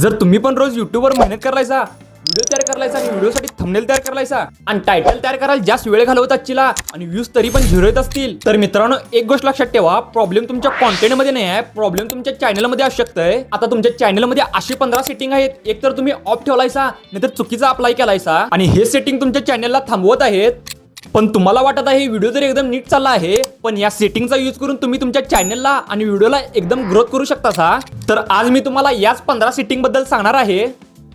जर तुम्ही पण रोज युट्यूबवर मेहनत करायचा, व्हिडिओ तयार करायचा आणि व्हिडिओसाठी थंबनेल तयार करायचा आणि टायटल तयार करायला जास्त वेळ घालवत असशीला आणि व्ह्यूज तरी पण 0 येत असतील, तर मित्रांनो एक गोष्ट लक्षात ठेवा, प्रॉब्लेम तुमच्या कॉन्टेंट मध्ये नाही आहे, प्रॉब्लेम तुमच्या चॅनल मध्ये असू शकतंय. आता तुमच्या चॅनल मध्ये अशी 15 सेटिंग आहेत, एक तर तुम्ही ऑफ ठेवलायसा नाहीतर चुकीचा अप्लाय केलायसा आणि हे सेटिंग तुमच्या चॅनलला थांबवत आहेत. पण तुम्हाला वाटत आहे व्हिडिओ तर एकदम नीट चालला आहे, पण या सेटिंगचा यूज करून तुम्ही तुमच्या चॅनलला आणि व्हिडिओला एकदम ग्रोथ करू शकता. तर आज मी तुम्हाला याच 15 सेटिंग बद्दल सांगणार आहे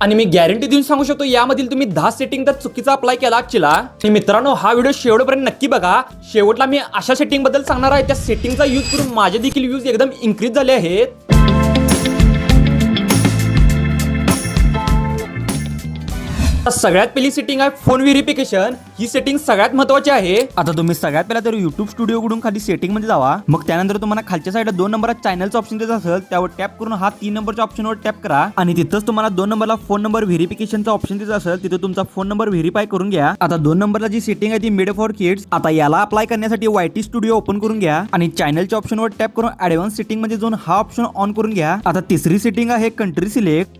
आणि मी गॅरंटी देऊन सांगू शकतो यामधील तुम्ही 10 सेटिंग तर चुकीचा अप्लाय केला असला. आणि मित्रांनो हा व्हिडिओ शेवटपर्यंत नक्की बघा. शेवटला मी अशा सेटिंग बद्दल सांगणार आहे, त्या सेटिंगचा यूज करून माझे देखील व्ह्यूज एकदम इन्क्रीज झाले आहेत. सगळ्यात पहिली सेटिंग आहे फोन व्हेरिफिकेशन. ही सेटिंग सगळ्यात महत्त्वाची आहे. आता तुम्ही सगळ्यात पहिला तर युट्यूब स्टुडिओ कडून खाली सेटिंग मध्ये जावा. मग त्यानंतर तुम्हाला खालच्या साईडला 2 नंबरात चॅनलचा ऑप्शन दिसत असेल, त्यावर टॅप करून हा 3 नंबरच्या ऑप्शनवर टॅप करा आणि तिथंच तुम्हाला 2 नंबरला फोन नंबर व्हेरिफिकेशनचा ऑप्शन दिसत असेल, तिथे तुमचा फोन नंबर व्हेरीफाय करून घ्या. आता 2 नंबरला जी सेटिंग आहे ती मेड फॉर किड्स. आता याला अप्लाय करण्यासाठी YT स्टुडिओ ओपन करून घ्या आणि चॅनलच्या ऑप्शनवर टॅप करून ऍडव्हान्स सेटिंग मध्ये जाऊन हा ऑप्शन ऑन करून घ्या. आता तिसरी सेटिंग आहे कंट्री सिलेक्ट.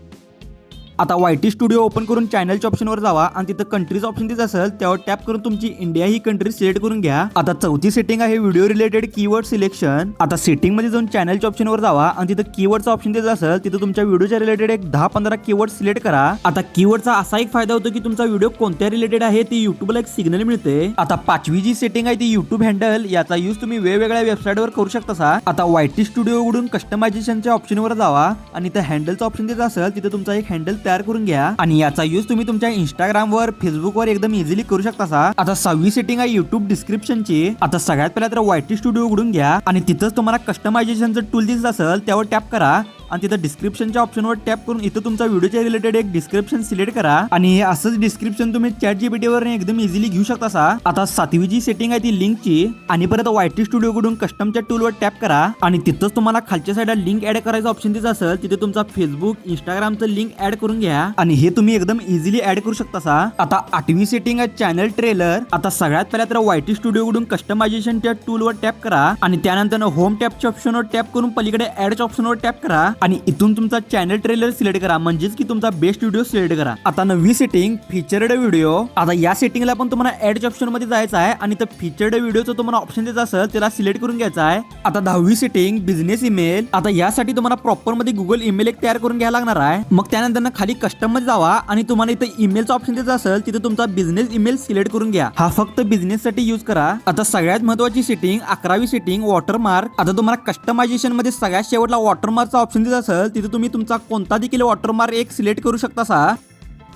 आता YT स्टुडिओ ओपन करून चॅनलच्या ऑप्शनवर जावा आणि तिथं कंट्रीज ऑप्शन दिसत असेल, त्यावर टॅप करून तुमची इंडिया ही कंट्री सिलेक्ट करून घ्या. आता चौथी सेटिंग आहे व्हिडिओ रिलेटेड कीवर्ड सिलेक्शन. आता सेटिंग मध्ये जाऊन चॅनलच्या ऑप्शनवर जावा आणि तिथं कीवर्डचा ऑप्शन दिसत असेल, तिथं तुमच्या व्हिडिओच्या रिलेटेड एक 10-15 कीवर्ड सिलेक्ट करा. आता कीवर्डचा असा एक फायदा होतो की तुमचा व्हिडिओ कोणत्या रिलेटेड आहे ते युट्यूबला एक सिग्नल मिळते. आता पाचवी जी सेटिंग आहे ती युट्यूब हँडल. याचा यूज तुम्ही वेगवेगळ्या वेबसाईटवर करू शकता. आता YT स्टुडिओ कडून कस्टमायझेशनच्या ऑप्शनवर जावा आणि त्या हँडलचा ऑप्शन दिसत असेल, तिथे तुमचा एक हँडल तयार करून घ्या आणि याचा यूज तुम्ही तुमच्या इंस्टाग्रामवर, फेसबुकवर एकदम इझिली करू शकता. आता 6वी सेटिंग आहे युट्यूब डिस्क्रिप्शनची. आता सगळ्यात पहिला तर YT स्टुडिओ उघडून घ्या आणि तिथंच तुम्हाला कस्टमायझेशनचं टूल दिसत असेल, त्यावर टॅप करा आणि तिथं डिस्क्रिप्शनच्या ऑप्शनवर टॅप करून इथं तुमचा व्हिडिओच्या रिलेटेड एक डिस्क्रिप्शन सिलेक्ट करा आणि हे असंच डिस्क्रिप्शन तुम्ही ChatGPT वर एकदम इझिली घेऊ शकता. आता 7वी जी सेटिंग आहे ती लिंकची आणि परत YT स्टुडिओ कडून कस्टमच्या टूलवर टॅप करा आणि तिथंच तुम्हाला खालच्या साईडला लिंक ऍड करायचा ऑप्शन दिसत असेल, तिथे तुमचा फेसबुक, इंस्टाग्रामचं लिंक ऍड करून घ्या आणि हे तुम्ही एकदम इझिली ऍड करू शकता. आता 8वी सेटिंग आहे चॅनल ट्रेलर. आता सगळ्यात पहिला तर YT स्टुडिओ कडून कस्टमायझेशनच्या टूलवर टॅप करा आणि त्यानंतर होम टॅपच्या ऑप्शनवर टॅप करून पलीकडे ऍडच्या ऑप्शनवर टॅप करा आणि इथून तुमचा चॅनल ट्रेलर सिलेक्ट करा, म्हणजेच की तुमचा बेस्ट व्हिडिओ सिलेक्ट करा. आता 9वी सेटिंग फीचर्ड व्हिडिओ. आता या सेटिंगला पण तुम्हाला ऍडच्या ऑप्शन मध्ये जायचं आहे आणि त्या फीचर्ड व्हिडिओचं तुम्हाला ऑप्शन द्यायचं असेल, त्याला सिलेक्ट करून घ्यायचा आहे. आता 10वी सेटिंग बिझनेस ईमेल. आता यासाठी तुम्हाला प्रॉपर मध्ये गुगल ईमेल एक तयार करून घ्यायला लागणार आहे. मग त्यानंतर खाली कस्टम मध्ये जावा आणि तुम्हाला इथं ईमेलचा ऑप्शन द्यायचा असेल, तिथे तुमचा बिझनेस ईमेल सिलेक्ट करून घ्या. हा फक्त बिझनेस साठी यूज करा. आता सगळ्यात महत्त्वाची सेटिंग 11वी सेटिंग वॉटरमार्क. आता तुम्हाला कस्टमायझेशन मध्ये सगळ्यात शेवटला वॉटरमार्कचा ऑप्शन दिसत असेल, तिथे तुम्ही तुमचा कोणता देखील वॉटरमार्क एक सिलेक्ट करू शकता.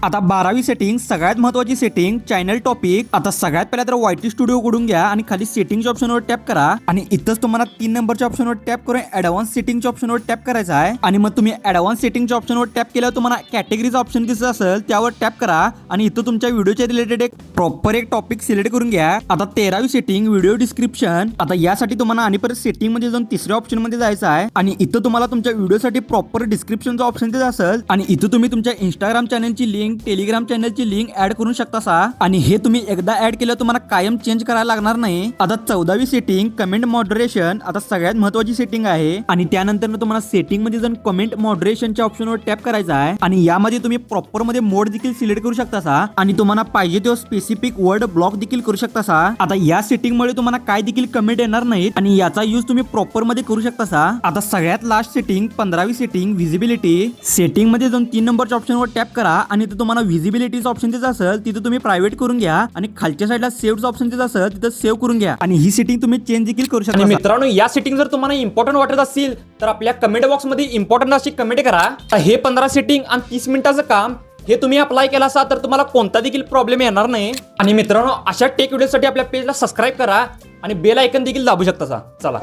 आता 12वी सेटिंग सगळ्यात महत्त्वाची सेटिंग चॅनल टॉपिक. आता सगळ्यात पहिला तर YT स्टुडिओ कडून घ्या आणि खाली सेटिंगच्या ऑप्शनवर टॅप करा आणि इथंच तुम्हाला 3 नंबरच्या ऑप्शनवर टॅप करून ऍडव्हान्स सेटिंगच्या ऑप्शनवर टॅप करायचा आहे आणि मग तुम्ही ऍडव्हान्स सेटिंगच्या ऑप्शनवर टॅप केल्यावर तुम्हाला कॅटेगरीचा ऑप्शन दिसत असेल, त्यावर टॅप करा आणि इथं तुमच्या व्हिडिओच्या रिलेटेड एक प्रॉपर एक टॉपिक सिलेक्ट करून घ्या. आता 13वी सेटिंग व्हिडिओ डिस्क्रिप्शन. आता यासाठी तुम्हाला आणि परत सेटिंग मध्ये जाऊन तिसऱ्या ऑप्शन मध्ये जायचं आहे आणि इथं तुम्हाला तुमच्या व्हिडिओसाठी प्रॉपर डिस्क्रिप्शनचा ऑप्शन दिसत असेल आणि इथं तुम्ही तुमच्या इंस्टाग्राम चॅनलची लिंक, टेलिग्राम चॅनल ची लिंक ऍड करू शकता आणि हे तुम्ही एकदा ऍड केलं तुम्हाला कायम चेंज करायला लागणार नाही. आता 14वी सेटिंग कमेंट मॉडरेशन. आता सगळ्यात महत्त्वाची सेटिंग आहे आणि त्यानंतर तुम्हाला सेटिंग मध्ये जाऊन कमेंट मॉडरेशनच्या ऑप्शनवर टॅप करायचा आहे आणि यामध्ये तुम्ही प्रॉपर मध्ये मोड देखील सिलेक्ट करू शकता आणि तुम्हाला पाहिजे तो स्पेसिफिक वर्ड ब्लॉक देखील करू शकता. आता या सेटिंग मुळे तुम्हाला काय देखील कमेंट येणार नाहीत आणि याचा यूज तुम्ही प्रॉपर मध्ये करू शकता. आता सगळ्यात लास्ट सेटिंग 15वी सेटिंग व्हिजिबिलिटी. सेटिंग मध्ये जाऊन 3 नंबरच्या ऑप्शनवर टॅप करा आणि तिथे तुम्हाला व्हिजिबिलिटी ऑप्शन दिसत असेल, तिथे तुम्ही प्रायव्हेट करून घ्या आणि खालच्या साईडला सेव्हचं ऑप्शन दिसत असेल, तिथे सेव्ह करून घ्या आणि ही सेटिंग तुम्ही चेंज देखील करू शकता. मित्रांनो या सेटिंग जर तुम्हाला इम्पॉर्टंट वाटत असतील तर आपल्या कमेंट बॉक्स मध्ये इम्पॉर्टंट अशी कमेंट करा. हे 15 सेटिंग आणि 30 मिनिटाचं काम हे तुम्ही अप्लाय केला असा तर तुम्हाला कोणता देखील प्रॉब्लेम येणार नाही. आणि मित्रांनो अशा टेक व्हिडिओसाठी आपल्या पेजला सबस्क्राईब करा आणि बेल आयकन देखील दाबू शकता. चला.